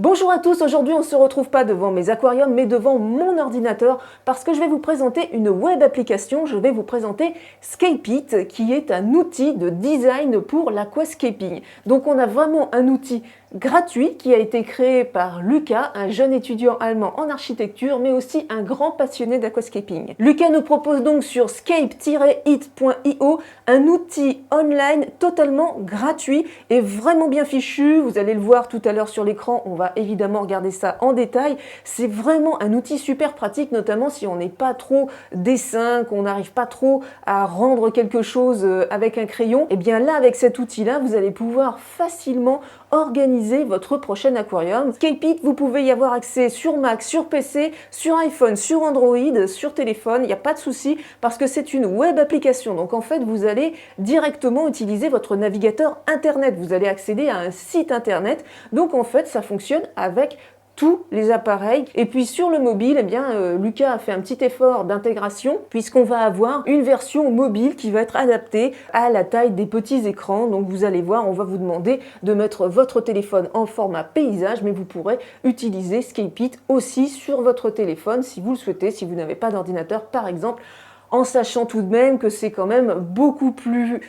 Bonjour à tous, aujourd'hui on ne se retrouve pas devant mes aquariums mais devant mon ordinateur parce que je vais vous présenter une web application, je vais vous présenter Scape-It qui est un outil de design pour l'aquascaping. Donc on a vraiment un outil gratuit qui a été créé par Lucas, un jeune étudiant allemand en architecture mais aussi un grand passionné d'aquascaping. Lucas nous propose donc sur scape-it.io un outil online totalement gratuit et vraiment bien fichu, vous allez le voir tout à l'heure sur l'écran, on va évidemment regarder ça en détail. C'est vraiment un outil super pratique, notamment si on n'est pas trop dessin, qu'on n'arrive pas trop à rendre quelque chose avec un crayon. Et bien là, avec cet outil-là, vous allez pouvoir facilement organiser votre prochain aquarium. Scape-It, vous pouvez y avoir accès sur Mac, sur PC, sur iPhone, sur Android, sur téléphone, il n'y a pas de souci parce que c'est une web application. Donc en fait, vous allez directement utiliser votre navigateur Internet. Vous allez accéder à un site Internet. Donc en fait, ça fonctionne avec tous les appareils. Et puis sur le mobile, eh bien, Lucas a fait un petit effort d'intégration puisqu'on va avoir une version mobile qui va être adaptée à la taille des petits écrans. Donc vous allez voir, on va vous demander de mettre votre téléphone en format paysage, mais vous pourrez utiliser Scape-It aussi sur votre téléphone si vous le souhaitez, si vous n'avez pas d'ordinateur par exemple, en sachant tout de même que c'est quand même beaucoup plus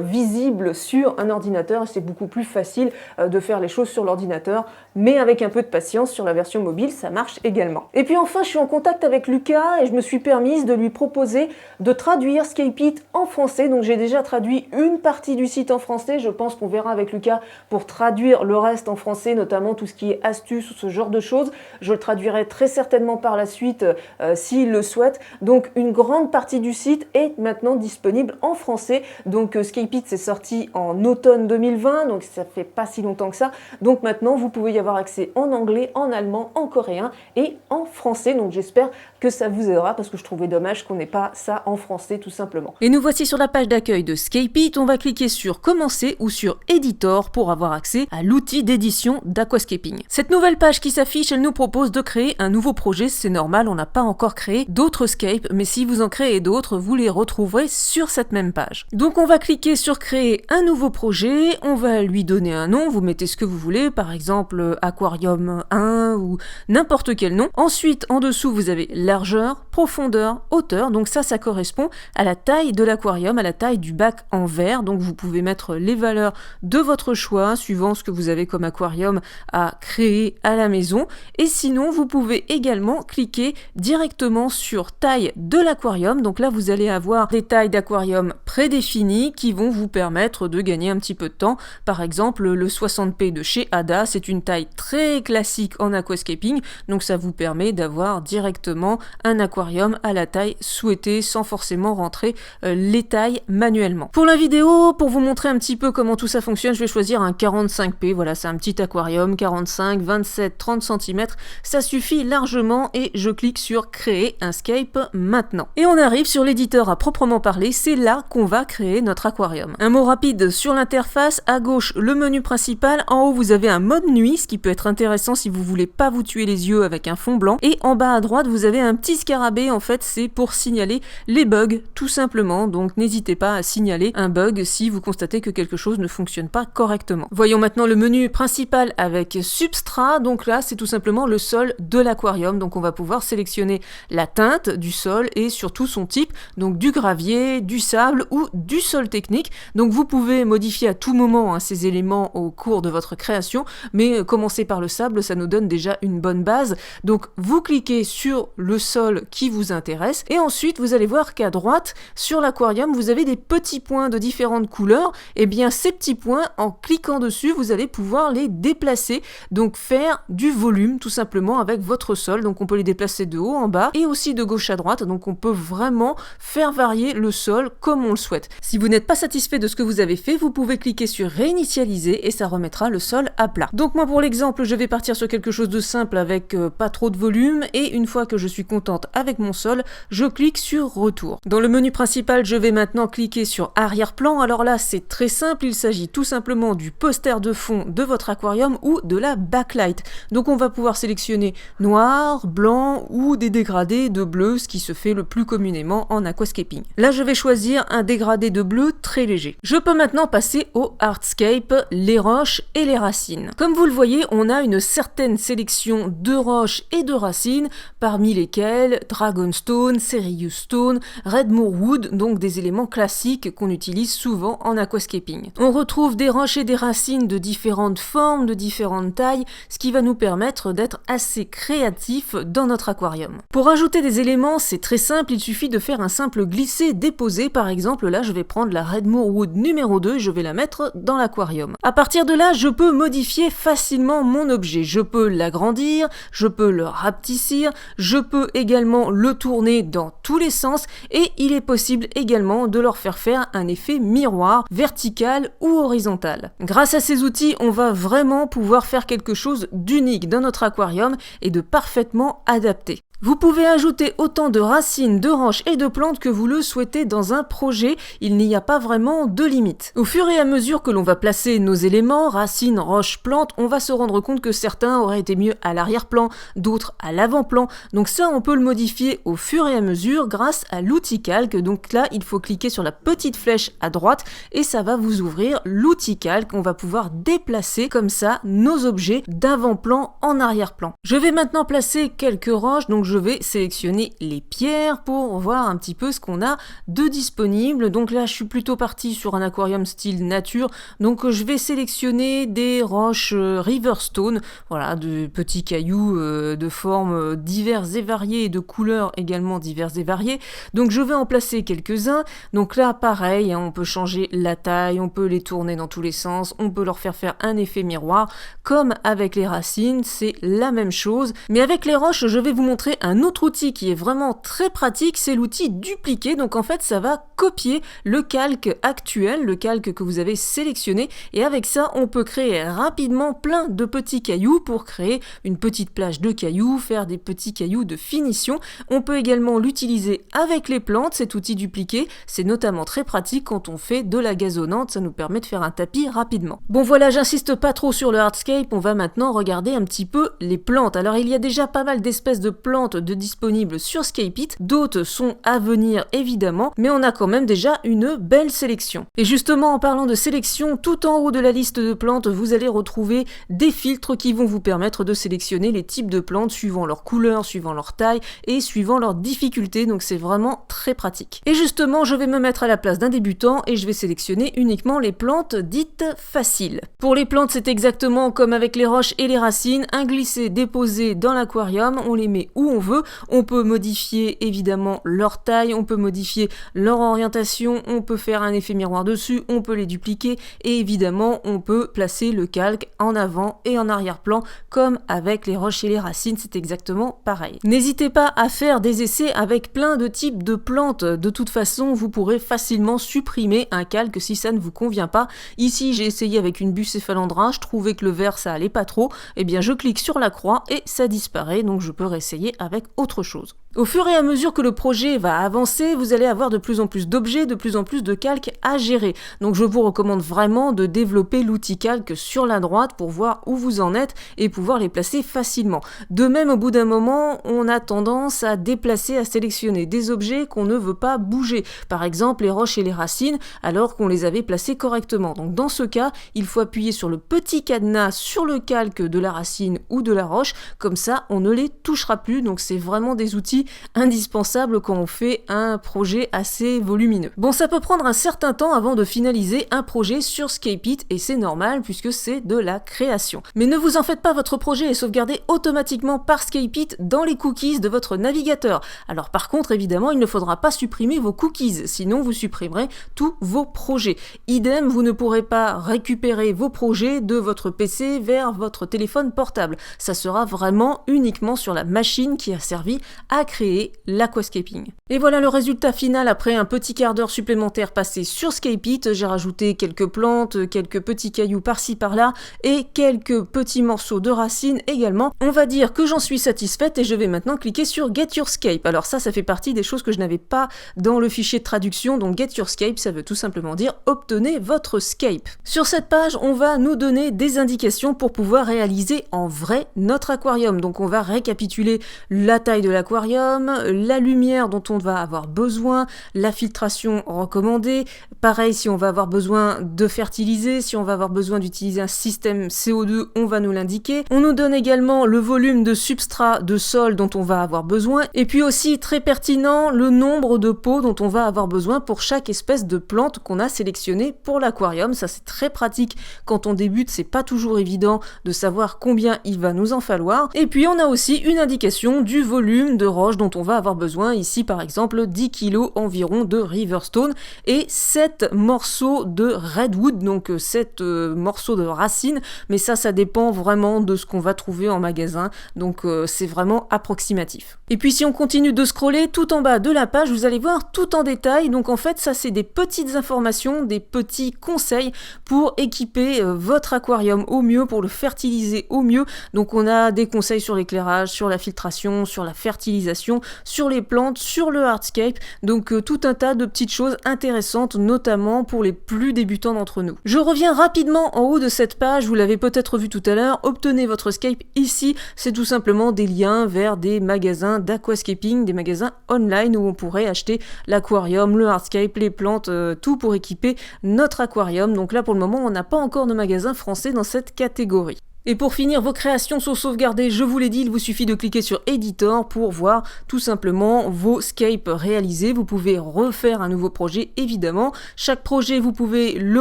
visible sur un ordinateur et c'est beaucoup plus facile de faire les choses sur l'ordinateur, mais avec un peu de patience sur la version mobile, ça marche également. Et puis enfin, je suis en contact avec Lucas et je me suis permise de lui proposer de traduire Scape-It en français. Donc j'ai déjà traduit une partie du site en français, je pense qu'on verra avec Lucas pour traduire le reste en français, notamment tout ce qui est astuces ou ce genre de choses. Je le traduirai très certainement par la suite s'il le souhaite. Donc une grande partie du site est maintenant disponible en français. Donc Scape-It c'est sorti en automne 2020, donc ça fait pas si longtemps que ça. Donc maintenant vous pouvez y avoir accès en anglais, en allemand, en coréen et en français. Donc j'espère que ça vous aidera parce que je trouvais dommage qu'on n'ait pas ça en français tout simplement. Et nous voici sur la page d'accueil de Scape-It. On va cliquer sur Commencer ou sur Editor pour avoir accès à l'outil d'édition d'aquascaping. Cette nouvelle page qui s'affiche, elle nous propose de créer un nouveau projet. C'est normal, on n'a pas encore créé d'autres Scape, mais si vous en créez d'autres, vous les retrouverez sur cette même page. Donc on va cliquer sur créer un nouveau projet, on va lui donner un nom, vous mettez ce que vous voulez, par exemple Aquarium 1 ou n'importe quel nom. Ensuite en dessous vous avez largeur, profondeur, hauteur, donc ça correspond à la taille de l'aquarium, à la taille du bac en verre, donc vous pouvez mettre les valeurs de votre choix suivant ce que vous avez comme aquarium à créer à la maison. Et sinon vous pouvez également cliquer directement sur taille de l'aquarium. Donc là, vous allez avoir des tailles d'aquarium prédéfinies qui vont vous permettre de gagner un petit peu de temps. Par exemple, le 60p de chez Ada, c'est une taille très classique en aquascaping. Donc ça vous permet d'avoir directement un aquarium à la taille souhaitée sans forcément rentrer les tailles manuellement. Pour la vidéo, pour vous montrer un petit peu comment tout ça fonctionne, je vais choisir un 45p. Voilà, c'est un petit aquarium, 45, 27, 30 cm. Ça suffit largement et je clique sur créer un Scape maintenant. Et on arrive sur l'éditeur à proprement parler, c'est là qu'on va créer notre aquarium. Un mot rapide sur l'interface, à gauche le menu principal, en haut vous avez un mode nuit, ce qui peut être intéressant si vous voulez pas vous tuer les yeux avec un fond blanc, et en bas à droite vous avez un petit scarabée, en fait c'est pour signaler les bugs tout simplement, donc n'hésitez pas à signaler un bug si vous constatez que quelque chose ne fonctionne pas correctement. Voyons maintenant le menu principal avec substrat, donc là c'est tout simplement le sol de l'aquarium, donc on va pouvoir sélectionner la teinte du sol et surtout son type, donc du gravier, du sable ou du sol technique. Donc vous pouvez modifier à tout moment ces éléments au cours de votre création, mais commencer par le sable, ça nous donne déjà une bonne base. Donc vous cliquez sur le sol qui vous intéresse et ensuite vous allez voir qu'à droite sur l'aquarium vous avez des petits points de différentes couleurs. Et bien ces petits points, en cliquant dessus, vous allez pouvoir les déplacer, donc faire du volume tout simplement avec votre sol. Donc on peut les déplacer de haut en bas et aussi de gauche à droite, donc on peut vraiment faire varier le sol comme on le souhaite. Si vous n'êtes pas satisfait de ce que vous avez fait, vous pouvez cliquer sur réinitialiser et ça remettra le sol à plat. Donc moi pour l'exemple, je vais partir sur quelque chose de simple avec pas trop de volume et une fois que je suis contente avec mon sol, je clique sur retour. Dans le menu principal, je vais maintenant cliquer sur arrière-plan. Alors là, c'est très simple, il s'agit tout simplement du poster de fond de votre aquarium ou de la backlight. Donc on va pouvoir sélectionner noir, blanc ou des dégradés de bleu, ce qui se fait le plus communément spontanément en aquascaping. Là, je vais choisir un dégradé de bleu très léger. Je peux maintenant passer au hardscape, les roches et les racines. Comme vous le voyez, on a une certaine sélection de roches et de racines, parmi lesquelles Dragonstone, Cereus Stone, Redmoor Wood, donc des éléments classiques qu'on utilise souvent en aquascaping. On retrouve des roches et des racines de différentes formes, de différentes tailles, ce qui va nous permettre d'être assez créatifs dans notre aquarium. Pour ajouter des éléments, c'est très simple, il suffit de faire un simple glisser-déposer. Par exemple, là, je vais prendre la Redmoor Wood numéro 2 et je vais la mettre dans l'aquarium. À partir de là, je peux modifier facilement mon objet. Je peux l'agrandir, je peux le rapetissir, je peux également le tourner dans tous les sens et il est possible également de leur faire un effet miroir, vertical ou horizontal. Grâce à ces outils, on va vraiment pouvoir faire quelque chose d'unique dans notre aquarium et de parfaitement adapté. Vous pouvez ajouter autant de racines, de roches et de plantes que vous le souhaitez dans un projet, il n'y a pas vraiment de limite. Au fur et à mesure que l'on va placer nos éléments, racines, roches, plantes, on va se rendre compte que certains auraient été mieux à l'arrière-plan, d'autres à l'avant-plan, donc ça on peut le modifier au fur et à mesure grâce à l'outil calque. Donc là il faut cliquer sur la petite flèche à droite et ça va vous ouvrir l'outil calque, on va pouvoir déplacer comme ça nos objets d'avant-plan en arrière-plan. Je vais maintenant placer quelques roches, donc je vais sélectionner les pierres pour voir un petit peu ce qu'on a de disponible. Donc là, je suis plutôt partie sur un aquarium style nature. Donc je vais sélectionner des roches Riverstone, voilà, de petits cailloux de formes diverses et variées et de couleurs également diverses et variées. Donc je vais en placer quelques-uns. Donc là, pareil, hein, on peut changer la taille, on peut les tourner dans tous les sens, on peut leur faire un effet miroir. Comme avec les racines, c'est la même chose. Mais avec les roches, je vais vous montrer un autre outil qui est vraiment très pratique, c'est l'outil dupliquer. Donc en fait, ça va copier le calque actuel, le calque que vous avez sélectionné. Et avec ça, on peut créer rapidement plein de petits cailloux pour créer une petite plage de cailloux, faire des petits cailloux de finition. On peut également l'utiliser avec les plantes, cet outil dupliquer. C'est notamment très pratique quand on fait de la gazonnante, ça nous permet de faire un tapis rapidement. Bon voilà, j'insiste pas trop sur le hardscape, on va maintenant regarder un petit peu les plantes. Alors il y a déjà pas mal d'espèces de plantes de disponibles sur Scape-It, d'autres sont à venir évidemment, mais on a quand même déjà une belle sélection. Et justement en parlant de sélection, tout en haut de la liste de plantes, vous allez retrouver des filtres qui vont vous permettre de sélectionner les types de plantes suivant leur couleur, suivant leur taille et suivant leur difficulté, donc c'est vraiment très pratique. Et justement, je vais me mettre à la place d'un débutant et je vais sélectionner uniquement les plantes dites faciles. Pour les plantes, c'est exactement comme avec les roches et les racines, un glisser-déposer dans l'aquarium, on les met où on veut, on peut modifier évidemment leur taille, on peut modifier leur orientation, on peut faire un effet miroir dessus, on peut les dupliquer et évidemment on peut placer le calque en avant et en arrière-plan comme avec les roches et les racines, c'est exactement pareil. N'hésitez pas à faire des essais avec plein de types de plantes, de toute façon vous pourrez facilement supprimer un calque si ça ne vous convient pas. Ici j'ai essayé avec une Bucephalandra, je trouvais que le vert ça allait pas trop, et bien je clique sur la croix et ça disparaît, donc je peux réessayer avec autre chose. Au fur et à mesure que le projet va avancer, vous allez avoir de plus en plus d'objets, de plus en plus de calques à gérer. Donc je vous recommande vraiment de développer l'outil calque sur la droite pour voir où vous en êtes et pouvoir les placer facilement. De même, au bout d'un moment, on a tendance à déplacer, à sélectionner des objets qu'on ne veut pas bouger. Par exemple, les roches et les racines, alors qu'on les avait placés correctement. Donc dans ce cas, il faut appuyer sur le petit cadenas sur le calque de la racine ou de la roche, comme ça on ne les touchera plus. Donc c'est vraiment des outils indispensables quand on fait un projet assez volumineux. Bon, ça peut prendre un certain temps avant de finaliser un projet sur Scape-It et c'est normal puisque c'est de la création. Mais ne vous en faites pas, votre projet est sauvegardé automatiquement par Scape-It dans les cookies de votre navigateur. Alors par contre, évidemment, il ne faudra pas supprimer vos cookies, sinon vous supprimerez tous vos projets. Idem, vous ne pourrez pas récupérer vos projets de votre PC vers votre téléphone portable. Ça sera vraiment uniquement sur la machine qui a servi à créer l'aquascaping. Et voilà le résultat final après un petit quart d'heure supplémentaire passé sur Scape-It. J'ai rajouté quelques plantes, quelques petits cailloux par-ci par-là et quelques petits morceaux de racines également. On va dire que j'en suis satisfaite et je vais maintenant cliquer sur Get Your Scape. Alors ça fait partie des choses que je n'avais pas dans le fichier de traduction, donc Get Your Scape, ça veut tout simplement dire obtenez votre scape. Sur cette page, on va nous donner des indications pour pouvoir réaliser en vrai notre aquarium. Donc on va récapituler la taille de l'aquarium, l'aquarium, la lumière dont on va avoir besoin, la filtration recommandée. Pareil, si on va avoir besoin de fertiliser, si on va avoir besoin d'utiliser un système CO2, on va nous l'indiquer. On nous donne également le volume de substrat de sol dont on va avoir besoin, et puis aussi très pertinent, le nombre de pots dont on va avoir besoin pour chaque espèce de plante qu'on a sélectionnée pour l'aquarium. Ça, c'est très pratique quand on débute, c'est pas toujours évident de savoir combien il va nous en falloir. Et puis on a aussi une indication du volume de roche dont on va avoir besoin. Ici par exemple 10 kg environ de Riverstone et 7 morceaux de Redwood, donc 7 morceaux de racines, mais ça dépend vraiment de ce qu'on va trouver en magasin, donc c'est vraiment approximatif. Et puis si on continue de scroller, tout en bas de la page, vous allez voir tout en détail, donc en fait ça c'est des petites informations, des petits conseils pour équiper votre aquarium au mieux, pour le fertiliser au mieux. Donc on a des conseils sur l'éclairage, sur la filtration, sur la fertilisation, sur les plantes, sur le hardscape, donc tout un tas de petites choses intéressantes, notamment pour les plus débutants d'entre nous. Je reviens rapidement en haut de cette page, vous l'avez peut-être vu tout à l'heure, obtenez votre scape ici, c'est tout simplement des liens vers des magasins d'aquascaping, des magasins online où on pourrait acheter l'aquarium, le hardscape, les plantes, tout pour équiper notre aquarium. Donc là pour le moment on n'a pas encore de magasin français dans cette catégorie. Et pour finir, vos créations sont sauvegardées, je vous l'ai dit, il vous suffit de cliquer sur Editor pour voir tout simplement vos scapes réalisés. Vous pouvez refaire un nouveau projet, évidemment. Chaque projet, vous pouvez le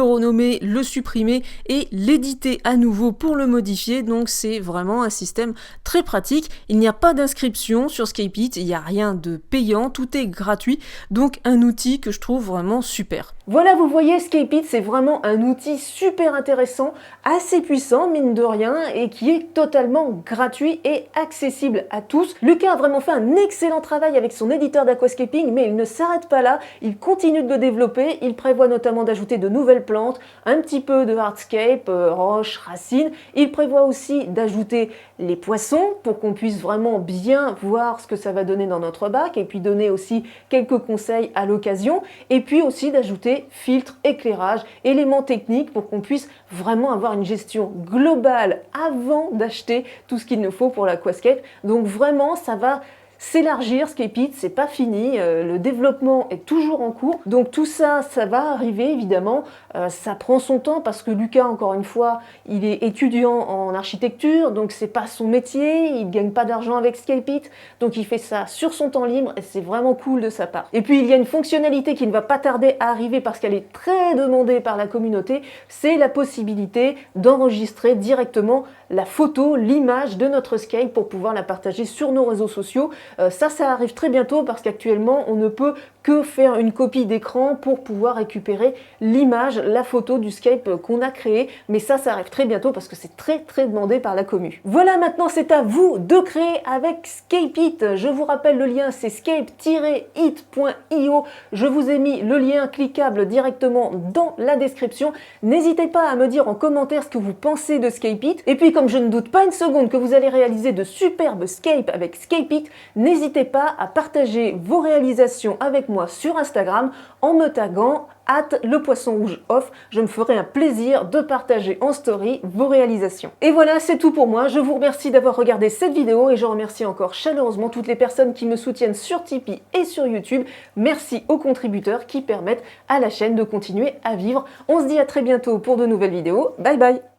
renommer, le supprimer et l'éditer à nouveau pour le modifier. Donc c'est vraiment un système très pratique. Il n'y a pas d'inscription sur ScapeIt, il n'y a rien de payant, tout est gratuit. Donc un outil que je trouve vraiment super. Voilà, vous voyez, ScapeIt, c'est vraiment un outil super intéressant, assez puissant, mine de rien, et qui est totalement gratuit et accessible à tous. Lucas a vraiment fait un excellent travail avec son éditeur d'aquascaping, mais il ne s'arrête pas là, il continue de le développer, il prévoit notamment d'ajouter de nouvelles plantes, un petit peu de hardscape, roches, racines. Il prévoit aussi d'ajouter les poissons pour qu'on puisse vraiment bien voir ce que ça va donner dans notre bac, et puis donner aussi quelques conseils à l'occasion, et puis aussi d'ajouter filtre, éclairage, éléments techniques pour qu'on puisse vraiment avoir une gestion globale avant d'acheter tout ce qu'il nous faut pour l'aquascape. Donc vraiment, ça va s'élargir, ScapeIt, c'est pas fini, le développement est toujours en cours, donc tout ça, ça va arriver évidemment, ça prend son temps parce que Lucas, encore une fois, il est étudiant en architecture, donc c'est pas son métier, il gagne pas d'argent avec ScapeIt, donc il fait ça sur son temps libre et c'est vraiment cool de sa part. Et puis il y a une fonctionnalité qui ne va pas tarder à arriver parce qu'elle est très demandée par la communauté, c'est la possibilité d'enregistrer directement la photo, l'image de notre scape pour pouvoir la partager sur nos réseaux sociaux. Ça arrive très bientôt parce qu'actuellement on ne peut que faire une copie d'écran pour pouvoir récupérer l'image, la photo du scape qu'on a créé, mais ça arrive très bientôt parce que c'est très demandé par la commu. Voilà, maintenant c'est à vous de créer avec ScapeIt. Je vous rappelle le lien, c'est scape-it.io. Je vous ai mis le lien cliquable directement dans la description. N'hésitez pas à me dire en commentaire ce que vous pensez de ScapeIt. Et puis comme je ne doute pas une seconde que vous allez réaliser de superbes scapes avec ScapeIt, n'hésitez pas à partager vos réalisations avec moi sur Instagram en me taguant @lepoissonrougeoff. Je me ferai un plaisir de partager en story vos réalisations. Et voilà, c'est tout pour moi. Je vous remercie d'avoir regardé cette vidéo et je remercie encore chaleureusement toutes les personnes qui me soutiennent sur Tipeee et sur YouTube. Merci aux contributeurs qui permettent à la chaîne de continuer à vivre. On se dit à très bientôt pour de nouvelles vidéos. Bye bye!